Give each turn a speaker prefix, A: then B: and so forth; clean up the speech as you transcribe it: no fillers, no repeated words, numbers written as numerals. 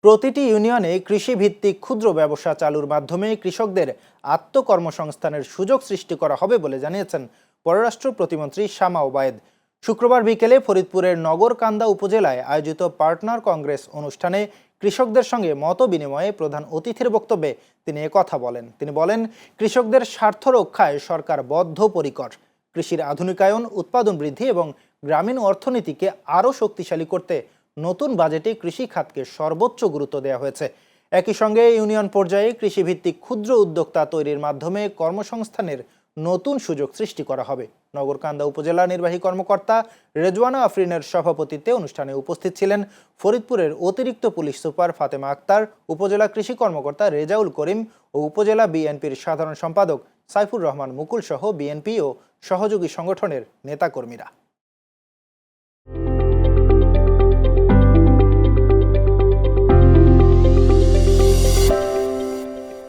A: প্রতিটি ইউনিয়নে কৃষিভিত্তিক ক্ষুদ্র ব্যবসা চালুর মাধ্যমে কৃষকদের আত্মকর্মসংস্থানের সুযোগ সৃষ্টি করা হবে বলে জানিয়েছেন পররাষ্ট্র প্রতিমন্ত্রী শামা ওবায়েদ। শুক্রবার বিকেলে ফরিদপুরের নগরকান্দা উপজেলায় আয়োজিত পার্টনার কংগ্রেস অনুষ্ঠানে কৃষকদের সঙ্গে মত বিনিময়ে প্রধান অতিথির বক্তব্যে তিনি একথা বলেন। তিনি বলেন, কৃষকদের স্বার্থ রক্ষায় সরকার বদ্ধপরিকর। কৃষির আধুনিকায়ন, উৎপাদন বৃদ্ধি এবং গ্রামীণ অর্থনীতিকে আরও শক্তিশালী করতে নতুন বাজেটে কৃষি খাতকে সর্বোচ্চ গুরুত্ব দেওয়া হয়েছে। একই সঙ্গে ইউনিয়ন পর্যায়ে কৃষিভিত্তিক ক্ষুদ্র উদ্যোক্তা তৈরির মাধ্যমে কর্মসংস্থানের নতুন সুযোগ সৃষ্টি করা হবে। নগরকান্দা উপজেলা নির্বাহী কর্মকর্তা রেজওয়ানা আফরিনের সভাপতিত্বে অনুষ্ঠানে উপস্থিত ছিলেন ফরিদপুরের অতিরিক্ত পুলিশ সুপার ফাতেমা আক্তার, উপজেলা কৃষি কর্মকর্তা রেজাউল করিম ও উপজেলা বিএনপির সাধারণ সম্পাদক সাইফুর রহমান মুকুল সহ বিএনপি ও সহযোগী সংগঠনের নেতাকর্মীরা।